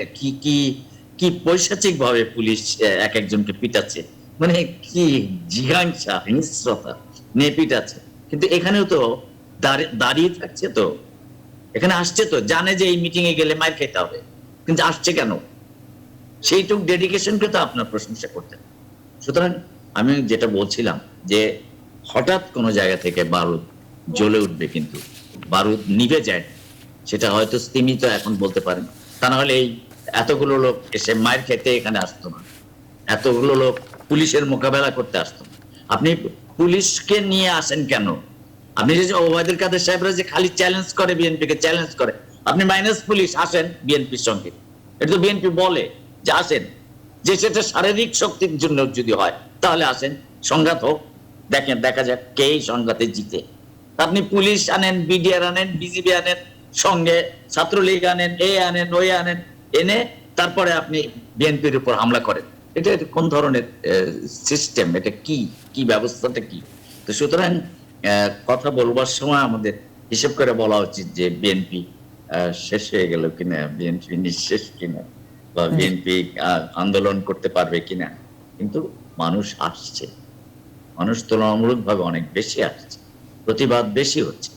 কি পৈশাচিক ভাবে পুলিশ এক একজনকে পিটাচ্ছে, মানে কি জিজ্ঞাসা, হিংস্রতা, নেপিট আছে। কিন্তু এখানেও তো দাঁড়িয়ে থাকছে, তো এখানে আসছে, তো জানে যে এই মিটিং এ গেলে মার খেতে হবে, কিন্তু আসছে কেন? সেইটুক ডেডিকেশনকে তো আপনার প্রশংসা করতেন। সুতরাং আমি যেটা বলছিলাম যে হঠাৎ কোনো জায়গা থেকে বারুদ জ্বলে উঠবে, কিন্তু বারুদ নিভে যায়, সেটা হয়তো স্তীমিত এখন বলতে পারেন। তা না হলে এই এতগুলো লোক এসে মায়ের খেতে এখানে আসতো না, এতগুলো লোক পুলিশের মোকাবেলা করতে আসতো না। আপনি পুলিশকে নিয়ে আসেন কেন? আপনি যে ওবায়দুল কাদের সাহেবরা যে খালি চ্যালেঞ্জ করে, বিএনপিকে চ্যালেঞ্জ করে, আপনি মাইনাস পুলিশ আসেন বিএনপির সঙ্গে, এটা তো বিএনপি বলে যে আসেন, যে সেটা শারীরিক শক্তির জন্য যদি হয় তাহলে আসেন, সংঘাত হোক, দেখেন, দেখা যাক কে এই সংঘাতে জিতে। আপনি পুলিশ আনেন, বিডিআর আনেন, বিজিবি আনেন, সঙ্গে ছাত্রলীগ আনেন, এ আনেন, ওই আনেন, এনে তারপরে আপনি বিএনপির উপর হামলা করেন। এটা কোন ধরনের সিস্টেম? এটা কি ব্যবস্থাটা কি? তো সুতরাং কথা বলবার সময় আমাদের হিসেব করে বলা উচিত যে বিএনপি শেষ হয়ে গেল কিনা, বিএনপি নিঃশেষ কিনা, বা বিএনপি আন্দোলন করতে পারবে কিনা। কিন্তু মানুষ আসছে, মানুষ তুলনামূলকভাবে অনেক বেশি আসছে, প্রতিবাদ বেশি হচ্ছে,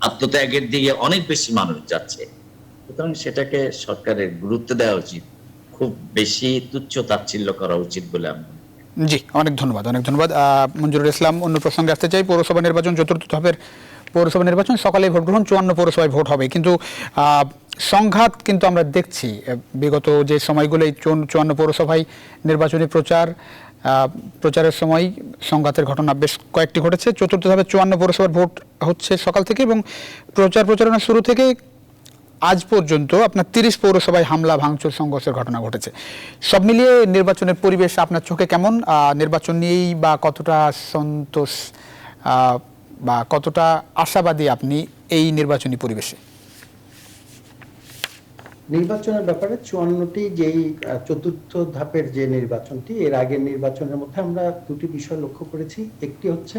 আত্মত্যাগের দিকে অনেক বেশি মানুষ যাচ্ছে। সুতরাং সেটাকে সরকারের গুরুত্ব দেওয়া উচিত, খুব বেশি তুচ্ছ তাচ্ছিল্য করা উচিত বলে আমি। জি, অনেক ধন্যবাদ, অনেক ধন্যবাদ। মঞ্জুরুল ইসলাম, অন্য প্রসঙ্গে আসতে চাই। পৌরসভা নির্বাচন, চতুর্থ ধাপের পৌরসভা নির্বাচন, সকালে ভোট গ্রহণ, 54 পৌরসভায় ভোট হবে, কিন্তু সংঘাত কিন্তু আমরা দেখছি বিগত যে সময়গুলো, 54 পৌরসভায় নির্বাচনী প্রচারের সময় সংঘাতের ঘটনা বেশ কয়েকটি ঘটেছে। চতুর্থ ধাপে 54 পৌরসভার ভোট হচ্ছে সকাল থেকে, এবং প্রচারণা শুরু থেকে আজ পর্যন্ত আপনার 30 পৌরসভায় হামলা, ভাঙচুর, সংঘর্ষের ঘটনা ঘটেছে। সব মিলিয়ে নির্বাচনের পরিবেশ আপনার চোখে কেমন? নির্বাচন নিয়েই বা কতটা সন্তোষ বা কতটা আশাবাদী আপনি এই নির্বাচনী পরিবেশে? নির্বাচনের ব্যাপারে 54টি যেই চতুর্থ ধাপের যে নির্বাচনটি, এর আগের নির্বাচনের মধ্যে আমরা দুটি বিষয় লক্ষ্য করেছি। একটি হচ্ছে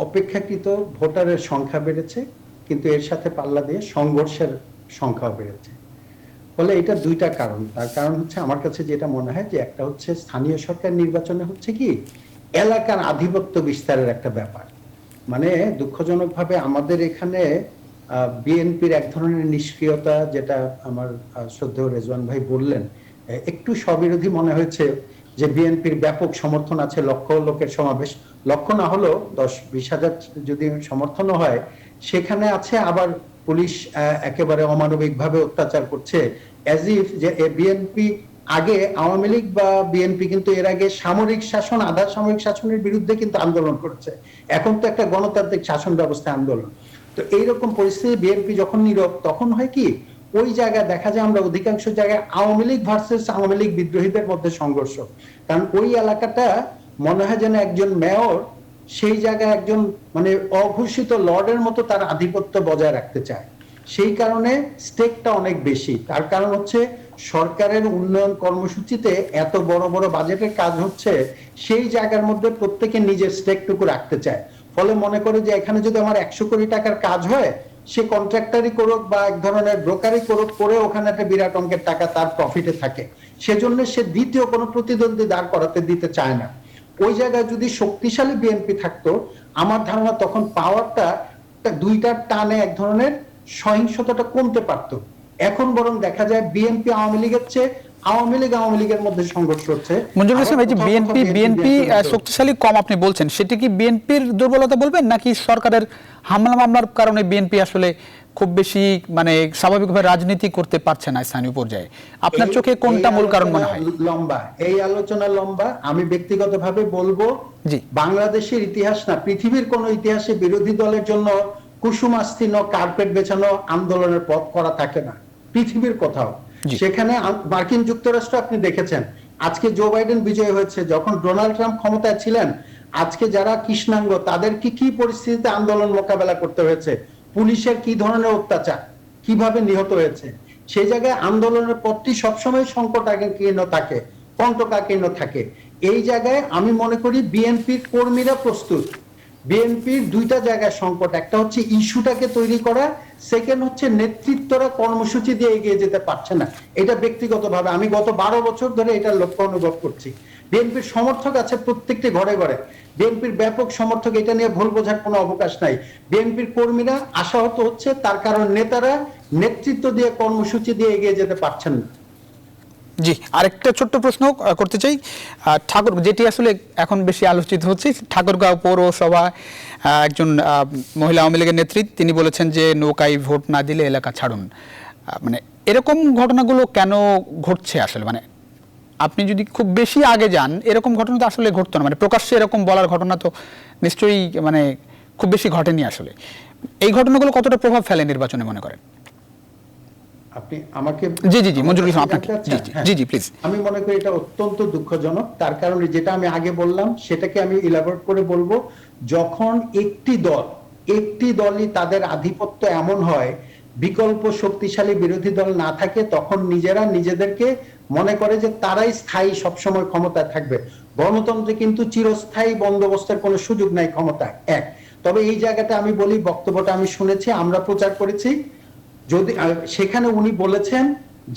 অপেক্ষাকৃত ভোটারের সংখ্যা বেড়েছে, কিন্তু এর সাথে পাল্লা দিয়ে সংঘর্ষের সংখ্যা বেড়েছে। ফলে এটা দুইটা কারণ। তার কারণ হচ্ছে আমার কাছে যেটা মনে হয় যে একটা হচ্ছে স্থানীয় সরকার নির্বাচনে হচ্ছে কি এলাকার আধিপত্য বিস্তারের একটা ব্যাপার। মানে দুঃখজনকভাবে আমাদের এখানে বিএনপির এক ধরনের নিষ্ক্রিয়তা, যেটা আমার শ্রদ্ধেয় রেজওয়ান ভাই বললেন, একটু স্ববিরোধী মনে হয়েছে যে বিএনপির ব্যাপক সমর্থন আছে, লক্ষ লোকের সমাবেশ, লক্ষ না হলেও 10-20 হাজার যদি সমর্থন হয়, সেখানে আছে আবার পুলিশ একেবারে অমানবিকভাবে অত্যাচার করছে, অ্যাজ ইফ যে বিএনপি আগে, আওয়ামী লীগ বা বিএনপি কিন্তু এর আগে সামরিক শাসন, আধা সামরিক শাসনের বিরুদ্ধে কিন্তু আন্দোলন করেছে। এখন তো একটা গণতান্ত্রিক শাসন ব্যবস্থা আন্দোলন। তো এইরকম পরিস্থিতি বিএনপি যখন নীরব, তখন হয় কি ওই জায়গায় দেখা যায় আমরা অধিকাংশ জায়গায় আওয়ামী লীগ ভার্সেস আওয়ামী লীগ বিদ্রোহীদের মধ্যে সংঘর্ষ। কারণ ওই এলাকাটা মনে হয় যেন একজন মেয়র সেই জায়গায় একজন মানে অঘোষিত লর্ডের মতো তার আধিপত্য বজায় রাখতে চায়। সেই কারণে স্টেকটা অনেক বেশি। তার কারণ হচ্ছে সরকারের উন্নয়ন কর্মসূচিতে এত বড় বড় বাজেটের কাজ হচ্ছে, সেই জায়গার মধ্যে প্রত্যেকে নিজের স্টেকটুকু রাখতে চায়। ফলে মনে করে যে এখানে যদি আমার 100 কোটি টাকার কাজ হয়, সে কন্ট্রাক্টারই করুক বা এক ধরনের ব্রোকারই করুক, করে ওখানে একটা বিরাট অঙ্কের টাকা তার প্রফিটে থাকে। সেজন্য সে দ্বিতীয় কোনো প্রতিদ্বন্দ্বী দাঁড় করাতে দিতে চায় না। ওই জায়গায় যদি শক্তিশালী বিএনপি থাকতো, আমার ধারণা তখন পাওয়ারটা দুইটার টানে এক ধরনের সহিংসতাটা কমতে পারত। এখন বরং দেখা যায় বিএনপি আওয়ামী লীগের চেয়ে আওয়ামী লীগের মধ্যে সংঘর্ষ হচ্ছে। মঞ্জুরুল ইসলাম, এই যে বিএনপি শক্তিশালী কম আপনি বলছেন, সেটা কি বিএনপির দুর্বলতা বলবেন, নাকি সরকারের হামলা মামলার কারণে বিএনপি আসলে খুব বেশি মানে স্বাভাবিকভাবে রাজনীতি করতে পারছে না স্থানীয় পর্যায়ে? আপনার চোখে কোনটা মূল কারণ মনে হয়? লম্বা এই আলোচনা লম্বা। আমি ব্যক্তিগতভাবে বলবো, বাংলাদেশের ইতিহাস না, পৃথিবীর কোন ইতিহাসে বিরোধী দলের জন্য কুসুমাস্তীর্ণ কার্পেট বেছানো আন্দোলনের পথ করা থাকে না পৃথিবীর কোথাও। সেখানে মার্কিন যুক্তরাষ্ট্র আপনি দেখেছেন, আজকে জো বাইডেন বিজয় হয়েছে, যখন ডোনাল্ড ট্রাম্প ক্ষমতায় ছিলেন, আজকে যারা কৃষ্ণাঙ্গ তাদের কি পরিস্থিতিতে আন্দোলন মোকাবেলা করতে হয়েছে, পুলিশের কি ধরনের অত্যাচার, কিভাবে নিহত হয়েছে। সেই জায়গায় আন্দোলনের পথটি সবসময় সংকটাকীর্ণ থাকে, কণ্টকাকীর্ণ থাকে। এই জায়গায় আমি মনে করি বিএনপির কর্মীরা প্রস্তুত, বিএনপির দুইটা জায়গায় সংকট, একটা হচ্ছে ইস্যুটাকে তৈরি করা, সেকেন্ড হচ্ছে নেতৃত্বরা কর্মসূচি দিয়ে এগিয়ে যেতে পারছে না। এটা ব্যক্তিগতভাবে আমি গত 12 বছর ধরে এটার লক্ষ্য অনুভব করছি। বিএনপির সমর্থক আছে প্রত্যেকটি ঘরে ঘরে, বিএনপির ব্যাপক সমর্থক, এটা নিয়ে ভুল বোঝার কোনো অবকাশ নাই। বিএনপির কর্মীরা আশাহত হচ্ছে, তার কারণ নেতারা নেতৃত্ব দিয়ে কর্মসূচি দিয়ে এগিয়ে যেতে পারছেন না। জি, আরেকটা ছোট্ট প্রশ্ন করতে চাই। ঠাকুর, যেটি আসলে এখন বেশি আলোচিত হচ্ছে, ঠাকুরগাঁও পৌরসভা একজন মহিলা আওয়ামী লীগের নেত্রী, তিনি বলেছেন যে নৌকায় ভোট না দিলে এলাকা ছাড়ুন। মানে এরকম ঘটনাগুলো কেন ঘটছে আসলে? মানে আপনি যদি খুব বেশি আগে যান, এরকম ঘটনা তো আসলে ঘটতো না। মানে প্রকাশ্যে এরকম বলার ঘটনা তো নিশ্চয়ই মানে খুব বেশি ঘটেনি আসলে। এই ঘটনাগুলো কতটা প্রভাব ফেলে নির্বাচনে মনে করেন? আপনি আমাকে জি মঞ্জুরুল ইসলাম, আপনাকে। জি প্লিজ। আমি মনে করি এটা অত্যন্ত দুঃখজনক। তার কারণে যেটা আমি আগে বললাম সেটাকে আমি ইলাবোরেট করে বলবো, যখন একটি দলই তাদের আধিপত্য এমন হয়, বিকল্প শক্তিশালী বিরোধী দল না থাকে, তখন নিজেরা নিজেদেরকে মনে করে যে তারাই স্থায়ী সবসময় ক্ষমতায় থাকবে। গণতন্ত্রে কিন্তু চিরস্থায়ী বন্দোবস্তের কোনো সুযোগ নাই ক্ষমতায়। এক, তবে এই জায়গাটা আমি বলি, বক্তব্যটা আমি শুনেছি, আমরা প্রচার করেছি, যদি সেখানে উনি বলেছেন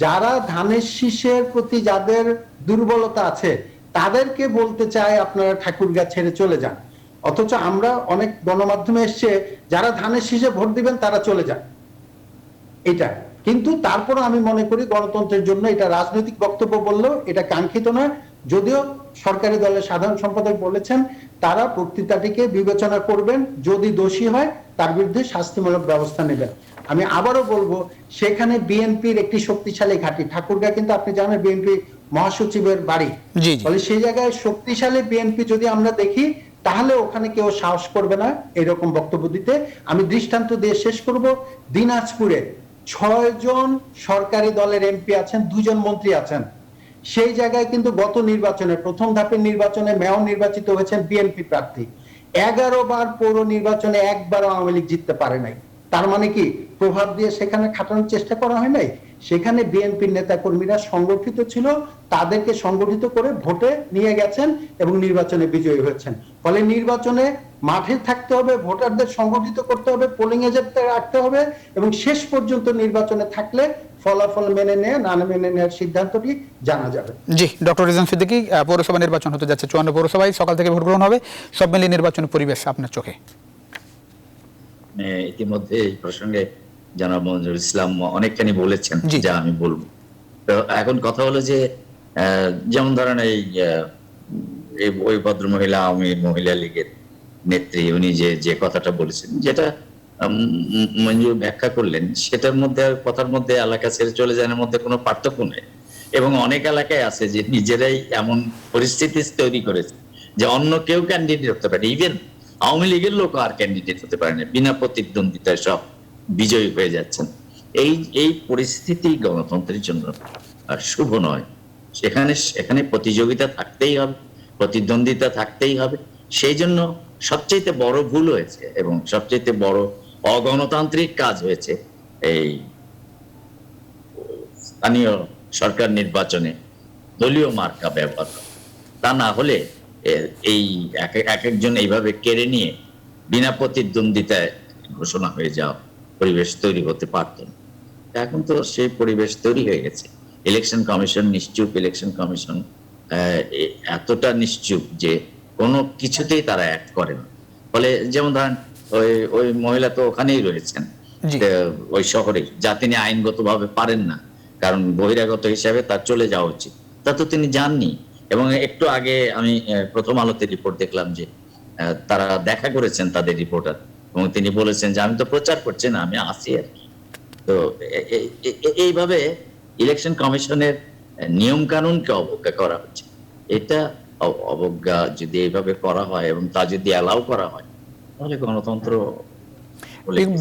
যারা ধানের শীষের প্রতি যাদের দুর্বলতা আছে তাদেরকে বলতে চায় আপনারা ঠাকুরগাঁ ছেড়ে চলে যান। অথচ আমরা অনেক গণমাধ্যমে এসছে যারা ধানের শীষে ভোট দিবেন তারা চলে যান, এটা কিন্তু তারপরে আমি মনে করি গণতন্ত্রের জন্য এটা রাজনৈতিক বক্তব্য বললেও এটা কাঙ্ক্ষিত নয়। যদিও সরকারি দলের সাধারণ সম্পাদক বলেছেন তারা বক্তৃতাটিকে বিবেচনা করবেন, যদি দোষী হয় তার বিরুদ্ধে শাস্তিমূলক ব্যবস্থা নেবেন। আমি আবারও বলবো, সেখানে বিএনপির একটি শক্তিশালী ঘাঁটি, ঠাকুরগাঁ কিন্তু আপনি জানেন বিএনপি মহাসচিবের বাড়ি, ফলে সেই জায়গায় শক্তিশালী বিএনপি যদি আমরা দেখি তাহলে ওখানে কেউ সাহস করবে না এরকম বক্তব্য দিতে। আমি দৃষ্টান্ত দিয়ে শেষ করব, দিনাজপুরে 6 জন সরকারি দলের এমপি আছেন, 2 জন মন্ত্রী আছেন। সেই জায়গায় কিন্তু গত নির্বাচনে, প্রথম ধাপের নির্বাচনে মেয়র নির্বাচিত হয়েছেন বিএনপি প্রার্থী। 11 বার পৌর নির্বাচনে একবারও আওয়ামী লীগ জিততে পারে নাই। তার মানে কি প্রভাব দিয়ে সেখানে খাটানোর চেষ্টা করা হয় নাই? সেখানে বিএনপির নেতা কর্মীরা সংগঠিত ছিল, তাদেরকে সংগঠিত করে ভোটে নিয়ে গেছেন এবং নির্বাচনে বিজয়ী হয়েছেন। ফলে নির্বাচনে মাঠে থাকতে হবে, ভোটারদের সংগঠিত করতে হবে, পোলিং এজেন্ট রাখতে হবে এবং শেষ পর্যন্ত নির্বাচনে থাকলে ফলাফল মেনে নেয় না মেনে নেওয়ার সিদ্ধান্তটি জানা যাবে। জি, ডক্টর রিজওয়ান সিদ্দিকী, পৌরসভা নির্বাচন হতে যাচ্ছে, 54 পৌরসভায় সকাল থেকে ভোট গ্রহণ হবে। সব মিলিয়ে নির্বাচনের পরিবেশ আপনার চোখে? ইতিমধ্যে এই প্রসঙ্গে জনাব মঞ্জুরুল ইসলাম অনেকখানি বলেছেন, যা আমি বলবো। তো এখন কথা হলো যে যেমন ধরেন ওই ভদ্র মহিলা আওয়ামী মহিলা লীগের নেত্রী, উনি যে কথাটা বলেছেন, যেটা মঞ্জুর ব্যাখ্যা করলেন, সেটার মধ্যে কথার মধ্যে এলাকা ছেড়ে চলে যাওয়ার মধ্যে কোনো পার্থক্য নেই। এবং অনেক এলাকায় আছে যে নিজেরাই এমন পরিস্থিতি তৈরি করেছে যে অন্য কেউ ক্যান্ডিডেট হতে পারে, ইভেন আওয়ামী লীগের লোক আর ক্যান্ডিডেট হতে পারে না, বিনা প্রতিদ্বন্দ্বিতায় সব বিজয়ী হয়ে যাচ্ছেন। এই পরিস্থিতি গণতন্ত্রের জন্য শুভ নয়। সেখানে প্রতিযোগিতা থাকতেই হবে, প্রতিদ্বন্দ্বিতা থাকতেই হবে। সেই জন্য সবচেয়ে বড় ভুল হয়েছে এবং সবচেয়ে বড় অগণতান্ত্রিক কাজ হয়েছে এই স্থানীয় সরকার নির্বাচনে দলীয় মার্কা ব্যবহার করা। তা না হলে এই এক একজন এইভাবে কেড়ে নিয়ে বিনা প্রতিদ্বন্দ্বিতায় ঘোষণা হয়ে যাওয়া পরিবেশ তৈরি হতে পারত না। এখন তো সেই পরিবেশ তৈরি হয়ে গেছে। ইলেকশন কমিশন নিশ্চুপ, ইলেকশন কমিশন এতটা নিশ্চুপ যে কোনো কিছুতেই তারা অ্যাক্ট করে না। ফলে যেমন ধরেন ওই মহিলা তো ওখানেই রয়েছেন, ওই শহরে, যা তিনি আইনগতভাবে পারেন না, কারণ বহিরাগত হিসাবে তার চলে যাওয়া উচিত, তা তো তিনি যাননি। এবং একটু আগে আমি প্রথম আলোতে রিপোর্ট দেখলাম যে তারা দেখা করেছেন তাদের রিপোর্টার, এবং তিনি বলেছেন যে আমি তো প্রচার করছি না, আমি আসি আর কি। তো এইভাবে ইলেকশন কমিশনের নিয়ম কানুনকে অবজ্ঞা করা হচ্ছে। এটা অবজ্ঞা যদি এইভাবে করা হয় এবং তা যদি অ্যালাউ করা হয়, তাহলে গণতন্ত্র।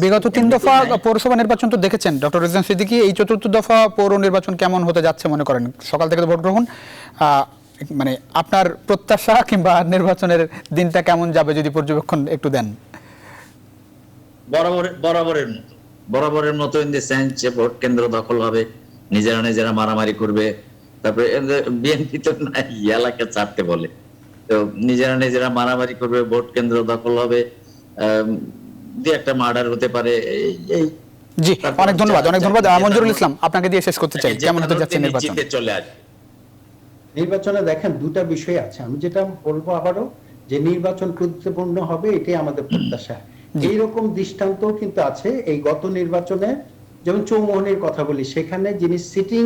বিগত 3 দফা পৌরসভা নির্বাচন তো দেখেছেন ডক্টর রিজওয়ান সিদ্দিকী, এই 4র্থ দফা পৌর নির্বাচন কেমন হতে যাচ্ছে মনে করেন? সকাল থেকে ভোট গ্রহণ, মানে আপনার প্রত্যাশা কিংবা নির্বাচনের দিনটা কেমন যাবে যদি পর্যবেক্ষণ একটু দেন। বরাবরের মতো ইন দ্য সেন্স যে ভোট কেন্দ্র দখল হবে, নিজেরা মারামারি করবে। তারপরে বিএনপি তো এলাকা ছাড়তে বলে, তো নিজেরা মারামারি করবে, ভোট কেন্দ্র দখল হবে, দিয়ে একটা মার্ডার হতে পারে এই জি, তারপর অনেক ধন্যবাদ, অনেক ধন্যবাদ। যে মঞ্জুরুল ইসলাম, আপনাকে দিয়ে শেষ করতে চাই, যে কেমন হতে কারণে যাচ্ছে নির্বাচন? জিতে চলে আসবে। নির্বাচনে দেখেন দুটা বিষয় আছে, আমি যেটা বলবো আবারও যে নির্বাচন গুরুত্বপূর্ণ হবে, এটাই আমাদের প্রত্যাশা। এইরকম দৃষ্টান্ত কিন্তু আছে এই গত নির্বাচনে, যেমন চৌমোহনীর কথা বলি, সেখানে যিনি সিটিং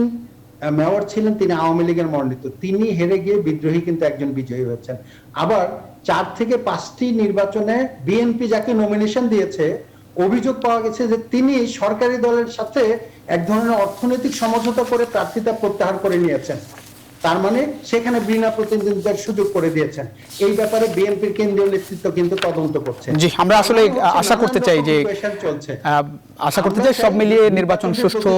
মেয়র ছিলেন তিনি আওয়ামী লীগের মনোনীত, তিনি হেরে গিয়ে বিদ্রোহী কিন্তু একজন বিজয়ী হয়েছেন। আবার 4 থেকে 5টি নির্বাচনে বিএনপি যাকে নমিনেশন দিয়েছে, অভিযোগ পাওয়া গেছে যে তিনি সরকারি দলের সাথে এক ধরনের অর্থনৈতিক সমঝোতা করে প্রার্থিতা প্রত্যাহার করে নিয়েছেন, তার মানে সেখানে বিনা প্রতিদ্বন্দ্বিতার সুযোগ করে দিয়েছেন। এই ব্যাপারে বিএনপির কেন্দ্রীয় নেতৃত্ব কিন্তু তদন্ত করছে। জি, আমরা আসলে আশা করতে চাই যে চলছে, আশা করতে চাই সব মিলিয়ে নির্বাচন সুষ্ঠু,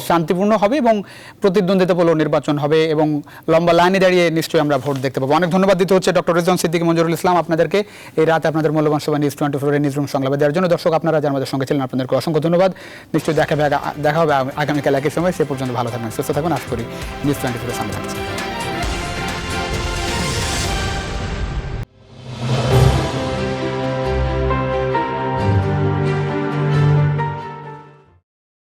শান্তিপূর্ণ হবে এবং প্রতিদ্বন্দ্বিতামূলক নির্বাচন হবে এবং লম্বা লাইনে দাঁড়িয়ে নিশ্চয়ই আমরা ভোট দেখতে পাবো। অনেক ধন্যবাদ দিতে হচ্ছে ডক্টর রেজওয়ান সিদ্দিকী, মঞ্জুরুল ইসলাম আপনাদেরকে এই রাতে আপনাদের মূল্যবান সময় নিউজ 24 এর নিউজরুম সংলাপে দেওয়ার জন্য। দর্শক, আপনারা যারা আমাদের সঙ্গে ছিলেন আপনাদেরকে অসংখ্য ধন্যবাদ। নিশ্চয়ই দেখা হবে আগামীকাল একই সময়। সে পর্যন্ত ভালো থাকবেন, সুস্থ থাকবেন। আশা করি নিউজ 24 এর সঙ্গে থাকছেন।